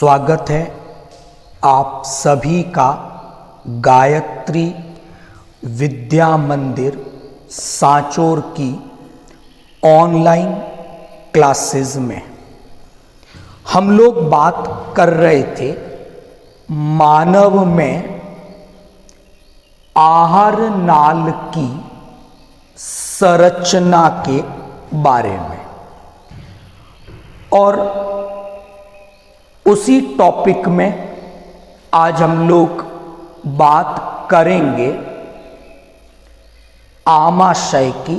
स्वागत है आप सभी का गायत्री विद्या मंदिर सांचौर की ऑनलाइन क्लासेस में। हम लोग बात कर रहे थे मानव में आहार नाल की संरचना के बारे में, और उसी टॉपिक में आज हम लोग बात करेंगे आमाशय की,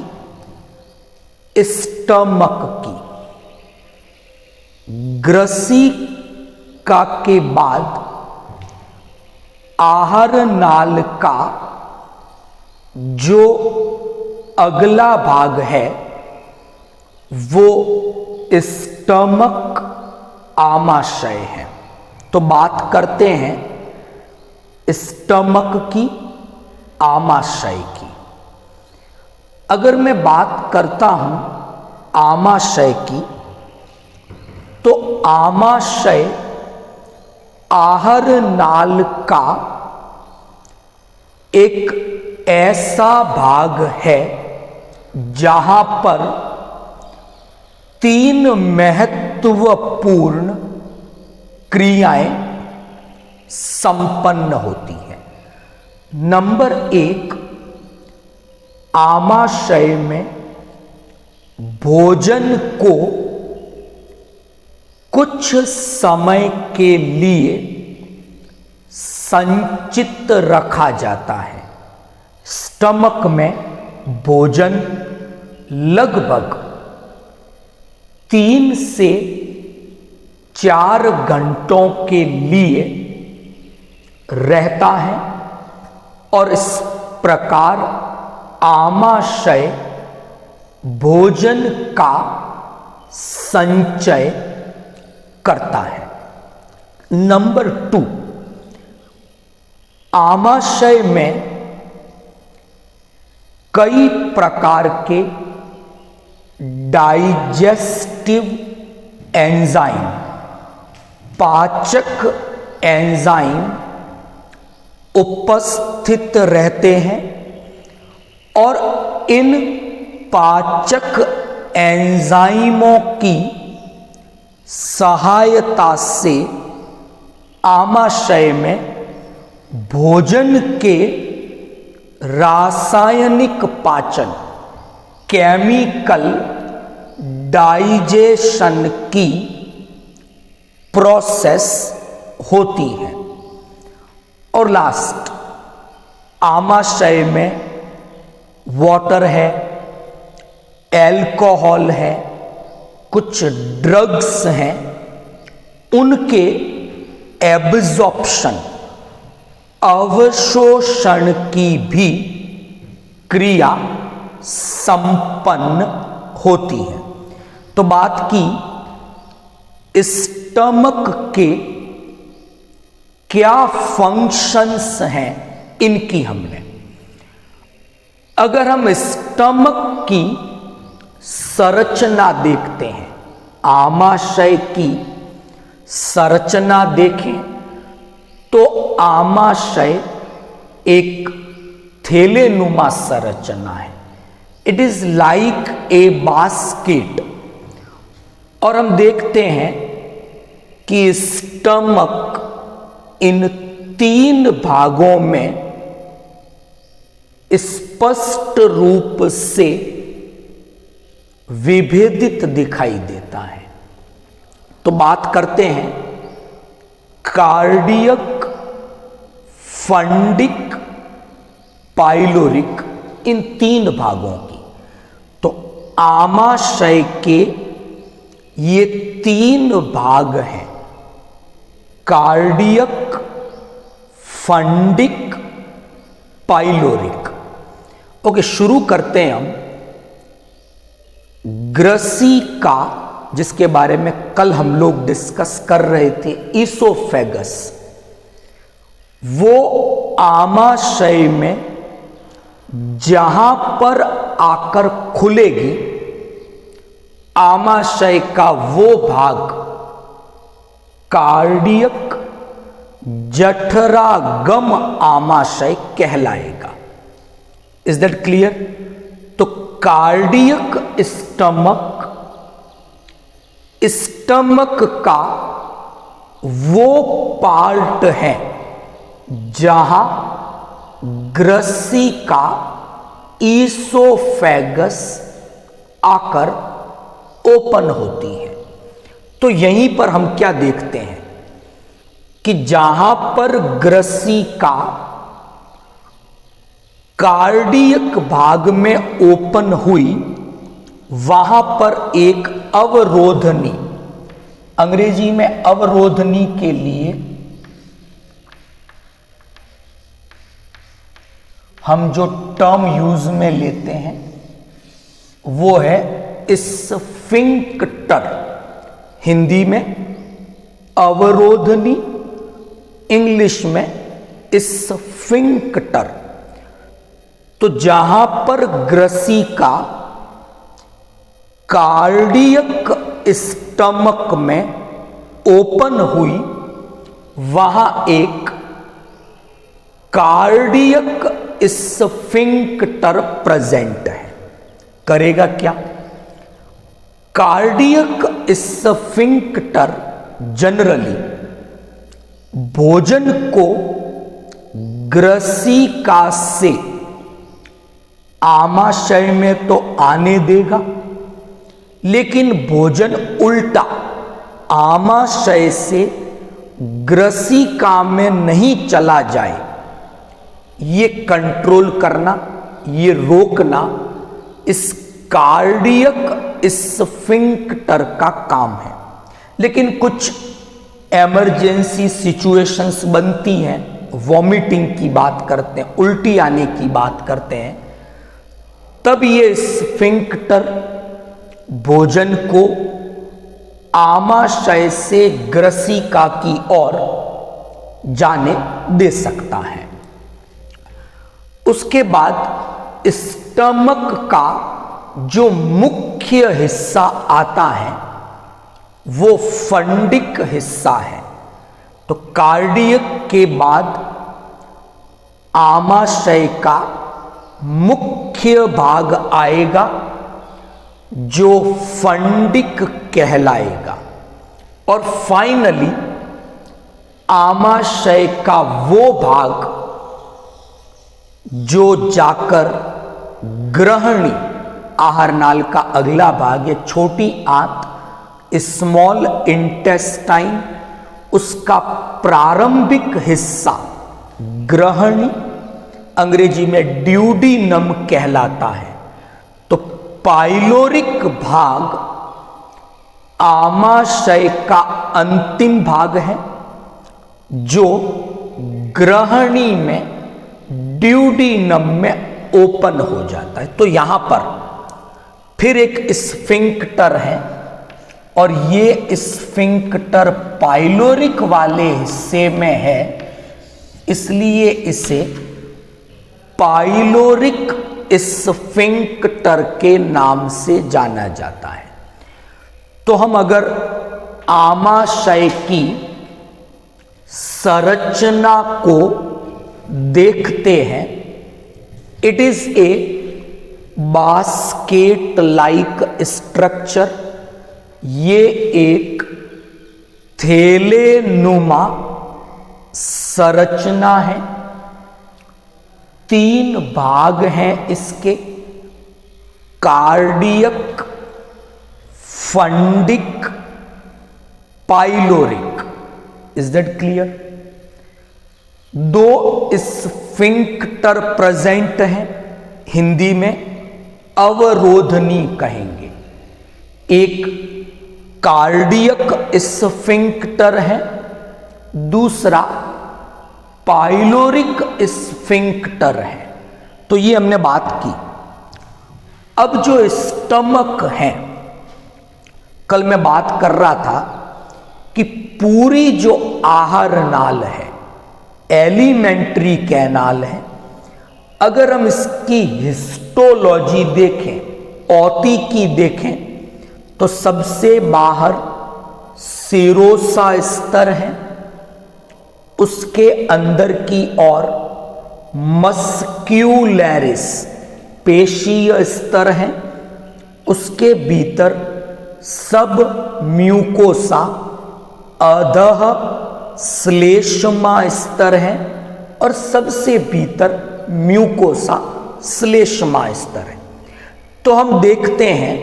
स्टमक की। ग्रसिका के बाद आहार नाल का जो अगला भाग है वो स्टमक आमाशय है। तो बात करते हैं स्टमक की, आमाशय की। अगर मैं बात करता हूं आमाशय की, तो आमाशय आहार नाल का एक ऐसा भाग है जहां पर तीन महत्वपूर्ण क्रियाएं संपन्न होती हैं। नंबर एक, आमाशय में भोजन को कुछ समय के लिए संचित रखा जाता है। स्टमक में भोजन लगभग 3 से 4 घंटों के लिए रहता है और इस प्रकार आमाशय भोजन का संचय करता है। नंबर 2, आमाशय में कई प्रकार के डाइजेस्टिव एंजाइम, पाचक एंजाइम उपस्थित रहते हैं, और इन पाचक एंजाइमों की सहायता से आमाशय में भोजन के रासायनिक पाचन, केमिकल डाइजेशन की प्रोसेस होती है। और लास्ट, आमाशय में वाटर है, एल्कोहल है, कुछ ड्रग्स हैं, उनके एब्जॉर्प्शन, अवशोषण की भी क्रिया संपन्न होती है। तो बात की स्टमक के क्या फंक्शंस हैं इनकी हमने। अगर हम स्टमक की संरचना देखते हैं, आमाशय की संरचना देखें, तो आमाशय एक थैलेनुमा संरचना है। It is like a basket. और हम देखते हैं कि स्टमक इन 3 भागों में स्पष्ट रूप से विभेदित दिखाई देता है। तो बात करते हैं कार्डियक, फंडिक, पाइलोरिक, इन 3 भागों की। तो आमाशय के ये 3 भाग हैं, कार्डियक, फंडिक, पाइलोरिक। ओके, शुरू करते हैं हम ग्रसिका, जिसके बारे में कल हम लोग डिस्कस कर रहे थे, ईसोफेगस। वो आमाशय में जहां पर आकर खुलेगी, आमाशय का वो भाग कार्डियक जठरागम आमाशय कहलाएगा। Is that clear? तो कार्डियक स्टमक का वो पार्ट है जहां ग्रसी का ईसोफेगस आकर ओपन होती है। तो यहीं पर हम क्या देखते हैं कि जहां पर ग्रसी का कार्डियक भाग में ओपन हुई, वहां पर एक अवरोधनी, अंग्रेजी में अवरोधनी के लिए हम जो टर्म यूज में लेते हैं वो है स्फिंक्टर। हिंदी में अवरोधनी, इंग्लिश में स्फिंक्टर। तो जहां पर ग्रसी का कार्डियक स्टमक में ओपन हुई, वहां एक कार्डियक स्फिंक्टर प्रेजेंट है। करेगा क्या? कार्डियक स्फिंक्टर जनरली भोजन को ग्रसिका से आमाशय में तो आने देगा, लेकिन भोजन उल्टा आमाशय से ग्रसिका में नहीं चला जाए, ये कंट्रोल करना, ये रोकना इस कार्डियक स्फिंक्टर का काम है। लेकिन कुछ इमरजेंसी सिचुएशंस बनती हैं, वॉमिटिंग की बात करते हैं, उल्टी आने की बात करते हैं, तब ये स्फिंक्टर भोजन को आमाशय से ग्रसिका की ओर जाने दे सकता है। उसके बाद स्टमक का जो मुख्य हिस्सा आता है वो फंडिक हिस्सा है। तो कार्डियक के बाद आमाशय का मुख्य भाग आएगा जो फंडिक कहलाएगा, और फाइनली आमाशय का वो भाग जो जाकर ग्रहणी आहार नाल का अगला भाग है, छोटी आंत, स्मॉल इंटेस्टाइन, उसका प्रारंभिक हिस्सा ग्रहणी, अंग्रेजी में ड्यूडीनम कहलाता है। तो पाइलोरिक भाग आमाशय का अंतिम भाग है जो ग्रहणी में ड्यूडीनम में ओपन हो जाता है। तो यहां पर फिर एक स्फिंक्टर है, और ये स्फिंक्टर पाइलोरिक वाले हिस्से में है, इसलिए इसे पाइलोरिक स्फिंक्टर के नाम से जाना जाता है। तो हम अगर आमाशय की संरचना को देखते हैं, it is a basket like structure. ये एक थैले नुमा संरचना है। 3 भाग हैं इसके, cardiac, fundic, pyloric. Is that clear? 2 sphincter present हैं, हिंदी में अवरोधनी कहेंगे। एक कार्डियक स्फिंक्टर है, दूसरा पाइलोरिक स्फिंक्टर है। तो ये हमने बात की। अब जो स्टमक है, कल मैं बात कर रहा था कि पूरी जो आहार नाल है, एलिमेंट्री कैनाल है, अगर हम इसकी हिस्टोलॉजी देखें, औती की देखें, तो सबसे बाहर सेरोसा स्तर है, उसके अंदर की ओर मस्क्यूलरिस पेशीय स्तर है, उसके भीतर सब म्यूकोसा अधः श्लेष्मा स्तर है और सबसे भीतर म्यूकोसा श्लेष्मा स्तर है। तो हम देखते हैं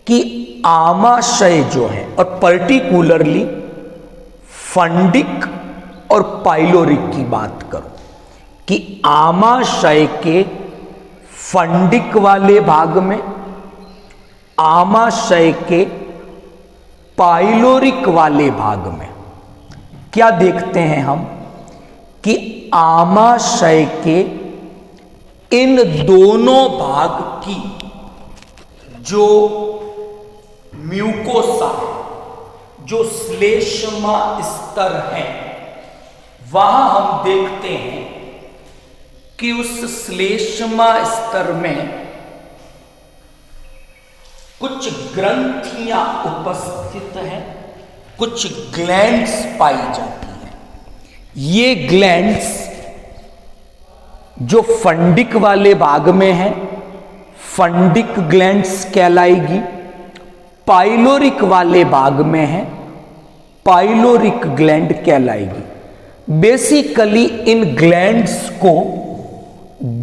कि आमाशय जो है और पर्टिकुलरली फंडिक और पाइलोरिक की बात करूं कि आमाशय के फंडिक वाले भाग में, आमाशय के पाइलोरिक वाले भाग में क्या देखते हैं हम कि आमाशय के इन दोनों भाग की जो म्यूकोसा, जो श्लेष्मा स्तर है, वहां हम देखते हैं कि उस श्लेष्मा स्तर में कुछ ग्रंथियां उपस्थित हैं, कुछ ग्लैंड्स पाई जाती हैं। ये ग्लैंड्स जो फंडिक वाले भाग में है, फंडिक ग्लैंड्स कहलाएगी, पाइलोरिक वाले भाग में है, पाइलोरिक ग्लैंड कहलाएगी। बेसिकली इन ग्लैंड्स को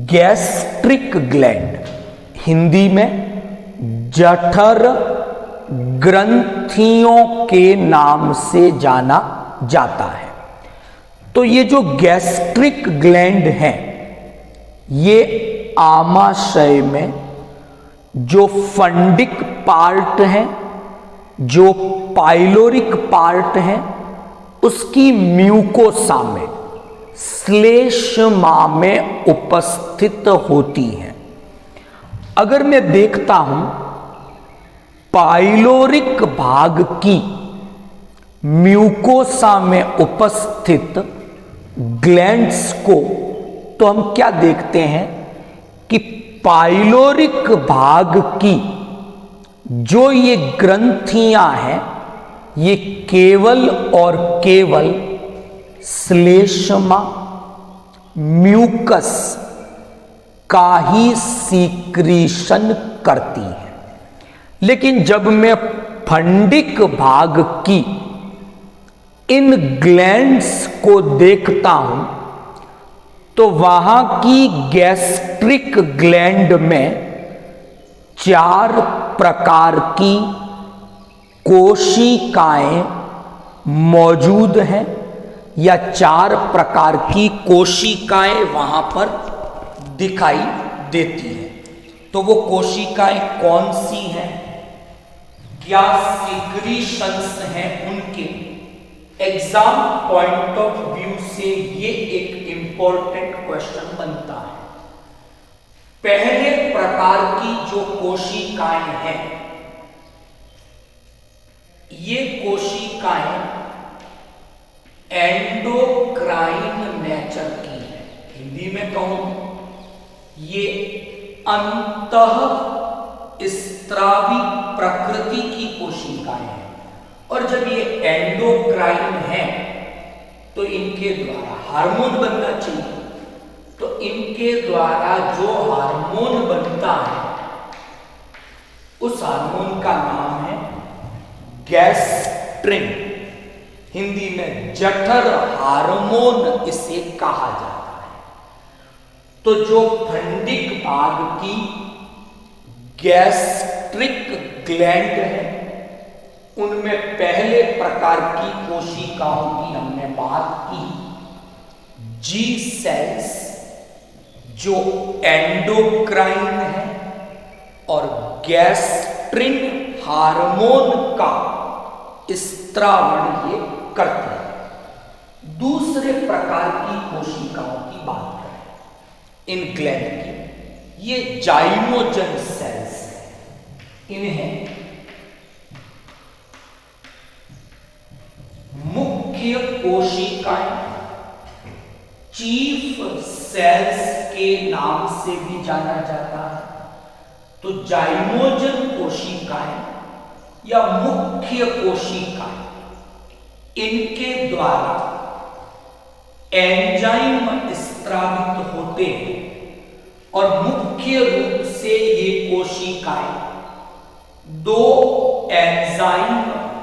गैस्ट्रिक ग्लैंड, हिंदी में जठर ग्रंथियों के नाम से जाना जाता है। तो ये जो गैस्ट्रिक ग्लैंड है, ये आमाशय में जो फंडिक पार्ट है, जो पाइलोरिक पार्ट है, उसकी म्यूकोसा में, श्लेष्मा में उपस्थित होती है। अगर मैं देखता हूं पाइलोरिक भाग की म्यूकोसा में उपस्थित ग्लैंड्स को, तो हम क्या देखते हैं कि पाइलोरिक भाग की जो ये ग्रंथियां हैं, ये केवल और केवल श्लेष्मा, म्यूकस का ही सीक्रीशन करती है। लेकिन जब मैं फंडिक भाग की इन ग्लैंड्स को देखता हूं, तो वहां की गैस्ट्रिक ग्लैंड में 4 प्रकार की कोशिकाएं मौजूद हैं, या 4 प्रकार की कोशिकाएं वहां पर दिखाई देती हैं। तो वो कोशिकाएं कौन सी हैं, क्या सीक्रीशंस हैं उनके, एग्जाम पॉइंट ऑफ व्यू से ये एक इंपॉर्टेंट क्वेश्चन बनता है। पहले प्रकार की जो कोशिकाएं हैं, ये कोशिकाएं एंडोक्राइन नेचर की है। हिंदी में कहूं, ये अंतः स्त्रावी प्रकृति की कोशिकाएं हैं। और जब ये एंडोक्राइन है, तो इनके द्वारा हार्मोन बनना चाहिए। तो इनके द्वारा जो हार्मोन बनता है, उस हार्मोन का नाम है गैस्ट्रिन। हिंदी में जठर हार्मोन इसे कहा जाता है। तो जो फंडिक भाग की गैस्ट्रिक ग्लैंड है, उनमें पहले प्रकार की कोशिकाओं की हमने बात की, जी सेल्स, जो एंडोक्राइन है और गैस्ट्रिन हार्मोन का स्त्रावण ये करते हैं। दूसरे प्रकार की कोशिकाओं की बात करें इन ग्लैंड की, ये जाइमोजन सेल्स हैं। इन्हें मुख्य कोशिकाएं, चीफ सेल्स के नाम से भी जाना जाता है। तो जाइमोजन कोशिकाएं या मुख्य कोशिका, इनके द्वारा एंजाइम स्त्रावित होते हैं और मुख्य रूप से ये कोशिकाएं दो एंजाइम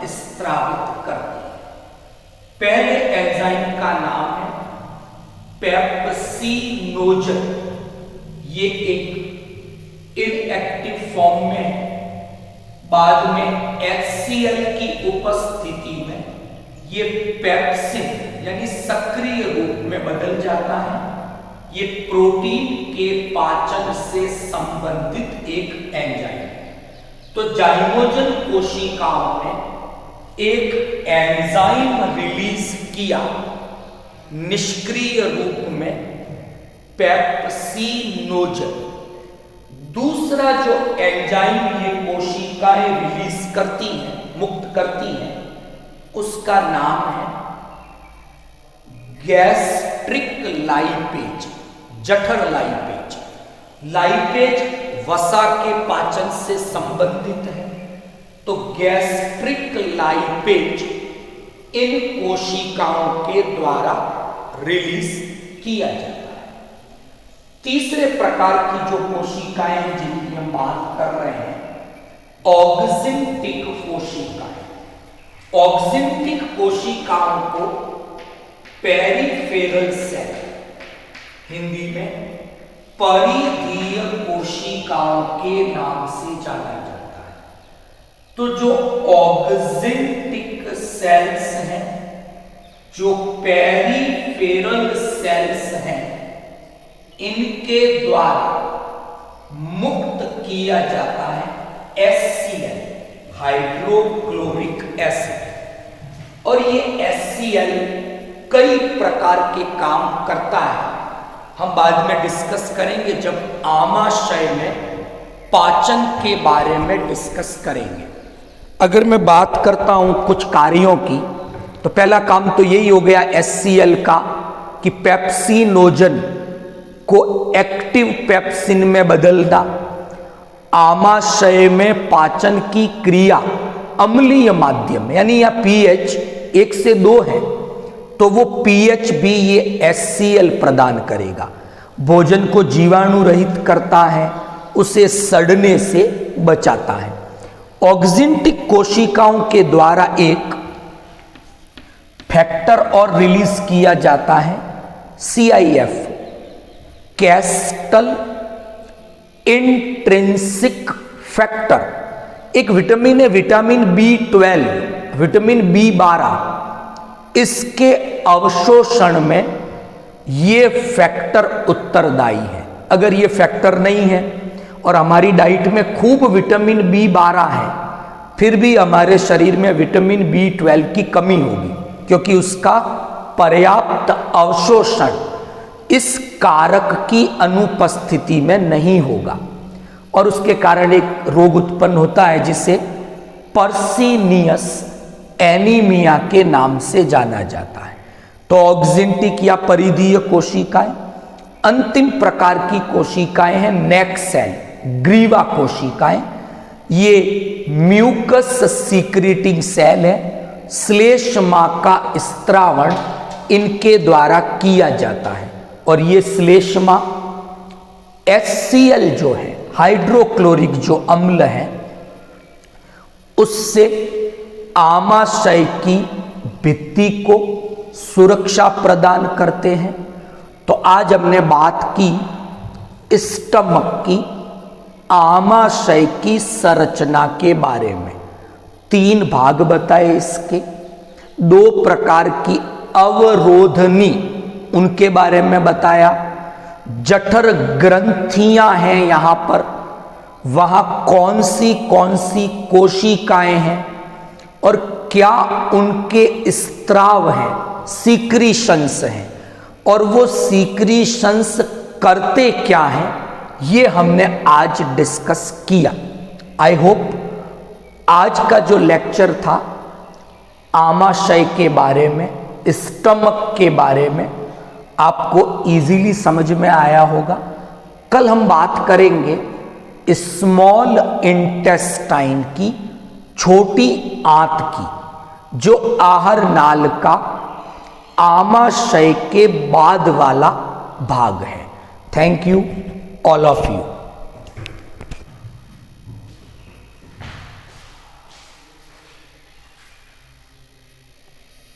स्त्रावित करती हैं। पहले एंजाइम का नाम है पेप्सिनोजन। ये एक इनएक्टिव फॉर्म में है। बाद में HCl की उपस्थिति में ये पेप्सिन यानी सक्रिय रूप में बदल जाता है। ये प्रोटीन के पाचन से संबंधित एक एंजाइम है। तो जाइमोजन कोशिकाओं ने एक एंजाइम रिलीज किया निष्क्रिय रूप में, पेप्सिनोजन। दूसरा जो एंजाइम ये कोशिकाएं रिलीज करती हैं, मुक्त करती हैं, उसका नाम है गैस्ट्रिक लाइपेज, जठर लाइपेज। लाइपेज वसा के पाचन से संबंधित है, तो गैस्ट्रिक लाइपेज इन कोशिकाओं के द्वारा रिलीज किया जाता है। तीसरे प्रकार की जो कोशिकाएं हैं जिनकी हम बात कर रहे हैं, ऑक्जिंटिक कोशिकाएं। ऑक्जिंटिक कोशिकाओं को पेरिफेरल सेल, हिंदी में परिधीय कोशिकाओं के नाम से जाना जाता है। तो जो ऑक्जिंटिक सेल्स हैं, जो पेरिफेरल सेल्स हैं, इनके द्वारा मुक्त किया जाता है HCl, हाइड्रोक्लोरिक एसिड। और ये HCl कई प्रकार के काम करता है। हम बाद में डिस्कस करेंगे जब आमाशय में पाचन के बारे में डिस्कस करेंगे। अगर मैं बात करता हूं कुछ कार्यों की, तो पहला काम तो यही हो गया HCl का कि पेप्सिनोजन को एक्टिव पेप्सिन में बदलना। आमाशय में पाचन की क्रिया अम्लीय माध्यम यानी या pH 1 से 2 है, तो वो pH भी ये HCl प्रदान करेगा। भोजन को जीवाणु रहित करता है, उसे सड़ने से बचाता है। ऑक्जिंटिक कोशिकाओं के द्वारा एक फैक्टर और रिलीज किया जाता है, CIF, कैस्टल इंट्रिंसिक फैक्टर। एक विटामिन है, विटामिन B12, विटामिन B12, इसके अवशोषण में ये फैक्टर उत्तरदायी है। अगर ये फैक्टर नहीं है और हमारी डाइट में खूब विटामिन B12 है, फिर भी हमारे शरीर में विटामिन B12 की कमी होगी, क्योंकि उसका पर्याप्त अवशोषण इस कारक की अनुपस्थिति में नहीं होगा और उसके कारण एक रोग उत्पन्न होता है जिसे पर्सिनियस एनीमिया के नाम से जाना जाता है। तो ऑक्जिंटिक या परिधीय कोशिकाएं। अंतिम प्रकार की कोशिकाएं हैं नेक सेल, ग्रीवा कोशिकाएं। ये म्यूकस सीक्रेटिंग सेल है। श्लेष्मा का स्त्रावण इनके द्वारा किया जाता है और ये श्लेष्मा HCl जो है, हाइड्रोक्लोरिक जो अम्ल है, उससे आमाशय की भित्ति को सुरक्षा प्रदान करते हैं। तो आज हमने बात की स्टमक की, आमाशय की संरचना के बारे में। 3 भाग बताए इसके, 2 प्रकार की अवरोधनी उनके बारे में बताया। जठर ग्रंथियां हैं यहां पर, वहां कौन सी कोशिकाएं हैं और क्या उनके स्त्राव हैं, सीक्रीशंस हैं, और वो सीक्रीशंस करते क्या हैं, ये हमने आज डिस्कस किया। आई होप आज का जो लेक्चर था आमाशय के बारे में, स्टमक के बारे में, आपको इजीली समझ में आया होगा। कल हम बात करेंगे स्मॉल इंटेस्टाइन की, छोटी आंत की, जो आहार नाल का आमाशय के बाद वाला भाग है। Thank you all of you.